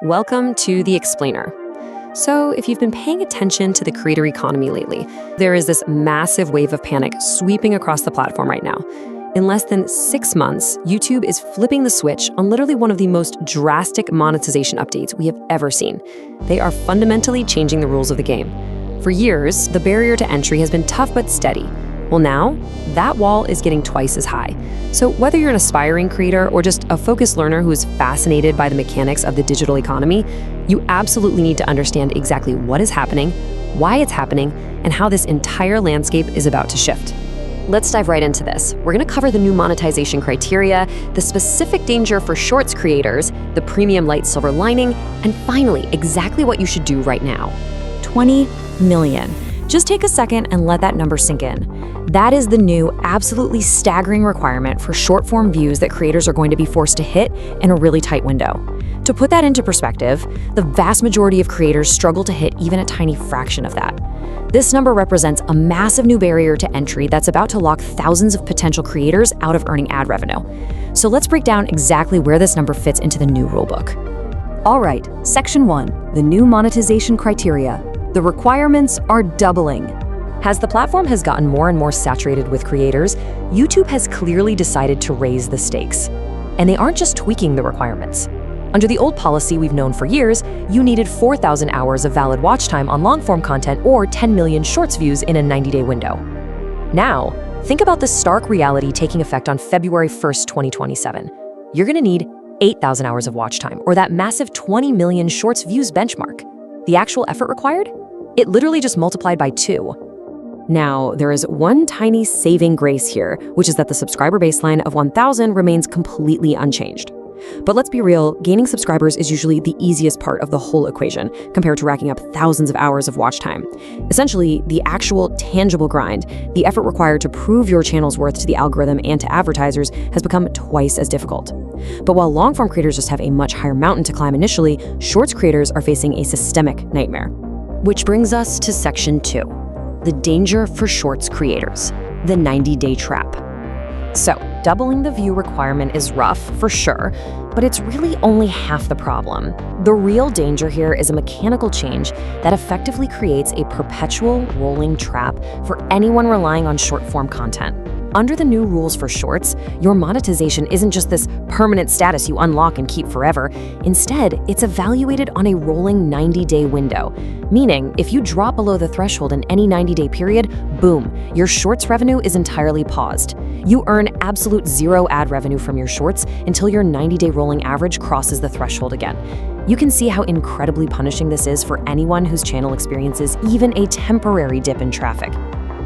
Welcome to The Explainer. So, if you've been paying attention to the creator economy lately, there is this massive wave of panic sweeping across the platform right now. In less than 6 months, YouTube is flipping the switch on literally one of the most drastic monetization updates we have ever seen. They are fundamentally changing the rules of the game. For years, the barrier to entry has been tough but steady. Well, now, that wall is getting twice as high. So whether you're an aspiring creator or just a focused learner who is fascinated by the mechanics of the digital economy, you absolutely need to understand exactly what is happening, why it's happening, and how this entire landscape is about to shift. Let's dive right into this. We're going to cover the new monetization criteria, the specific danger for shorts creators, the premium light silver lining, and finally, exactly what you should do right now. 20 million. Just take a second and let that number sink in. That is the new, absolutely staggering requirement for short-form views that creators are going to be forced to hit in a really tight window. To put that into perspective, the vast majority of creators struggle to hit even a tiny fraction of that. This number represents a massive new barrier to entry that's about to lock thousands of potential creators out of earning ad revenue. So let's break down exactly where this number fits into the new rulebook. All right, Section 1, the new monetization criteria. The requirements are doubling. As the platform has gotten more and more saturated with creators, YouTube has clearly decided to raise the stakes. And they aren't just tweaking the requirements. Under the old policy we've known for years, you needed 4,000 hours of valid watch time on long-form content or 10 million shorts views in a 90-day window. Now, think about the stark reality taking effect on February 1st, 2027. You're going to need 8,000 hours of watch time, or that massive 20 million shorts views benchmark. The actual effort required? It literally just multiplied by 2. Now, there is one tiny saving grace here, which is that the subscriber baseline of 1,000 remains completely unchanged. But let's be real, gaining subscribers is usually the easiest part of the whole equation, compared to racking up thousands of hours of watch time. Essentially, the actual tangible grind, the effort required to prove your channel's worth to the algorithm and to advertisers, has become twice as difficult. But while long-form creators just have a much higher mountain to climb initially, shorts creators are facing a systemic nightmare. Which brings us to Section 2, the danger for shorts creators, the 90-day trap. So, doubling the view requirement is rough, for sure, but it's really only half the problem. The real danger here is a mechanical change that effectively creates a perpetual rolling trap for anyone relying on short-form content. Under the new rules for shorts, your monetization isn't just this permanent status you unlock and keep forever. Instead, it's evaluated on a rolling 90-day window. Meaning, if you drop below the threshold in any 90-day period, boom, your shorts revenue is entirely paused. You earn absolute zero ad revenue from your shorts until your 90-day rolling average crosses the threshold again. You can see how incredibly punishing this is for anyone whose channel experiences even a temporary dip in traffic.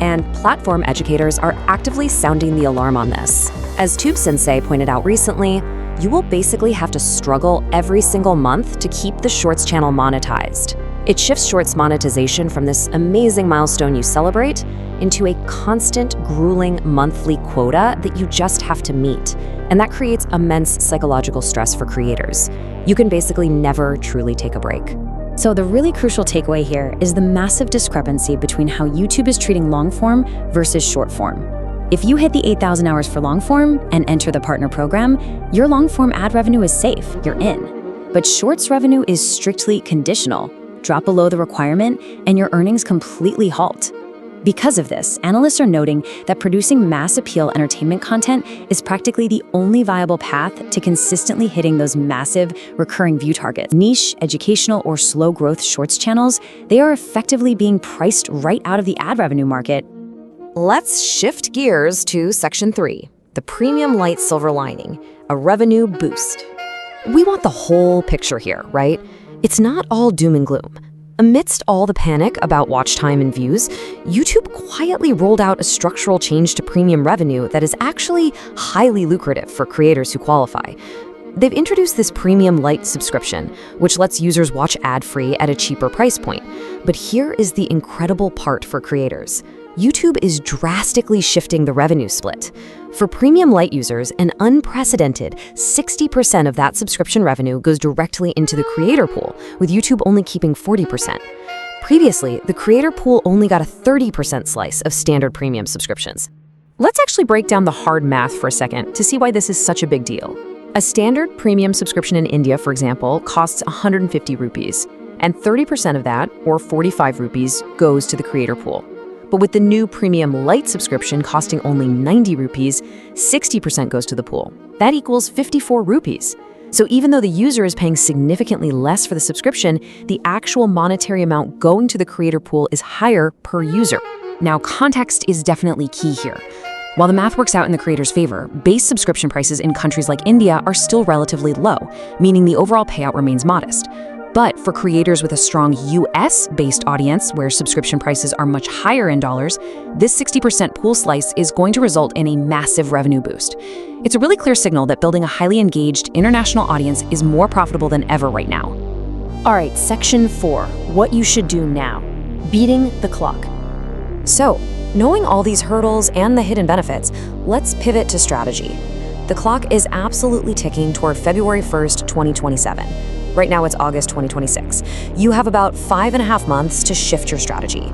And platform educators are actively sounding the alarm on this. As Tube Sensei pointed out recently, you will basically have to struggle every single month to keep the Shorts channel monetized. It shifts Shorts monetization from this amazing milestone you celebrate into a constant, grueling monthly quota that you just have to meet. And that creates immense psychological stress for creators. You can basically never truly take a break. So the really crucial takeaway here is the massive discrepancy between how YouTube is treating long-form versus short-form. If you hit the 8,000 hours for long-form and enter the partner program, your long-form ad revenue is safe, you're in. But shorts revenue is strictly conditional. Drop below the requirement and your earnings completely halt. Because of this, analysts are noting that producing mass appeal entertainment content is practically the only viable path to consistently hitting those massive recurring view targets. Niche, educational, or slow growth shorts channels, they are effectively being priced right out of the ad revenue market. Let's shift gears to Section 3, the premium light silver lining, a revenue boost. We want the whole picture here, right? It's not all doom and gloom. Amidst all the panic about watch time and views, YouTube quietly rolled out a structural change to premium revenue that is actually highly lucrative for creators who qualify. They've introduced this premium light subscription, which lets users watch ad-free at a cheaper price point. But here is the incredible part for creators. YouTube is drastically shifting the revenue split. For premium light users, an unprecedented 60% of that subscription revenue goes directly into the creator pool, with YouTube only keeping 40%. Previously, the creator pool only got a 30% slice of standard premium subscriptions. Let's actually break down the hard math for a second to see why this is such a big deal. A standard premium subscription in India, for example, costs 150 rupees, and 30% of that, or 45 rupees, goes to the creator pool. But with the new premium light subscription costing only 90 rupees, 60% goes to the pool. That equals 54 rupees. So even though the user is paying significantly less for the subscription, the actual monetary amount going to the creator pool is higher per user. Now, context is definitely key here. While the math works out in the creator's favor, base subscription prices in countries like India are still relatively low, meaning the overall payout remains modest. But for creators with a strong US-based audience, where subscription prices are much higher in dollars, this 60% pool slice is going to result in a massive revenue boost. It's a really clear signal that building a highly engaged international audience is more profitable than ever right now. All right, section 4, what you should do now. Beating the clock. So, knowing all these hurdles and the hidden benefits, let's pivot to strategy. The clock is absolutely ticking toward February 1st, 2027. Right now it's August 2026. You have about 5.5 months to shift your strategy.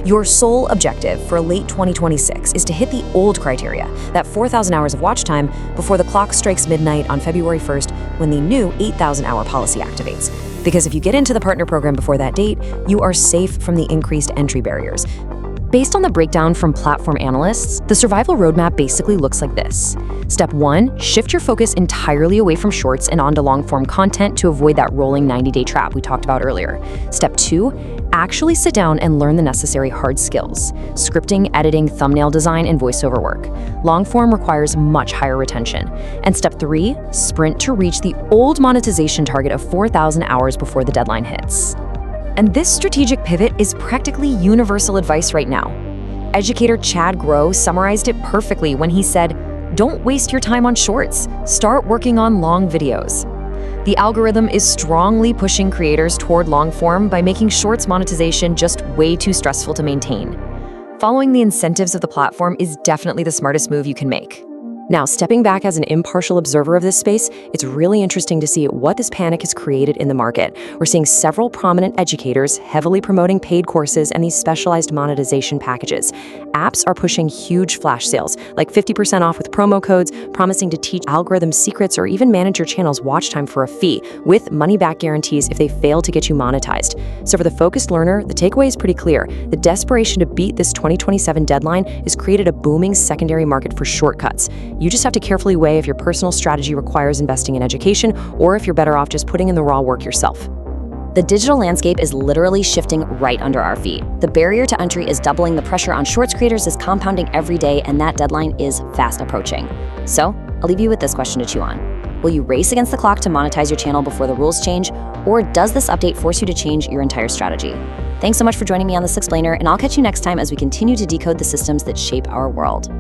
Your sole objective for late 2026 is to hit the old criteria, that 4,000 hours of watch time, before the clock strikes midnight on February 1st when the new 8,000-hour policy activates. Because if you get into the partner program before that date, you are safe from the increased entry barriers. Based on the breakdown from platform analysts, the survival roadmap basically looks like this. Step 1, shift your focus entirely away from shorts and onto long-form content to avoid that rolling 90-day trap we talked about earlier. Step 2, actually sit down and learn the necessary hard skills: scripting, editing, thumbnail design, and voiceover work. Long-form requires much higher retention. And Step 3, sprint to reach the old monetization target of 4,000 hours before the deadline hits. And this strategic pivot is practically universal advice right now. Educator Chad Groh summarized it perfectly when he said, "Don't waste your time on shorts. Start working on long videos." The algorithm is strongly pushing creators toward long form by making shorts monetization just way too stressful to maintain. Following the incentives of the platform is definitely the smartest move you can make. Now, stepping back as an impartial observer of this space, it's really interesting to see what this panic has created in the market. We're seeing several prominent educators heavily promoting paid courses and these specialized monetization packages. Apps are pushing huge flash sales, like 50% off with promo codes, promising to teach algorithm secrets or even manage your channel's watch time for a fee, with money-back guarantees if they fail to get you monetized. So for the focused learner, the takeaway is pretty clear. The desperation to beat this 2027 deadline has created a booming secondary market for shortcuts. You just have to carefully weigh if your personal strategy requires investing in education or if you're better off just putting in the raw work yourself. The digital landscape is literally shifting right under our feet. The barrier to entry is doubling, the pressure on shorts creators is compounding every day, and that deadline is fast approaching. So, I'll leave you with this question to chew on. Will you race against the clock to monetize your channel before the rules change, or does this update force you to change your entire strategy? Thanks so much for joining me on This Explainer, and I'll catch you next time as we continue to decode the systems that shape our world.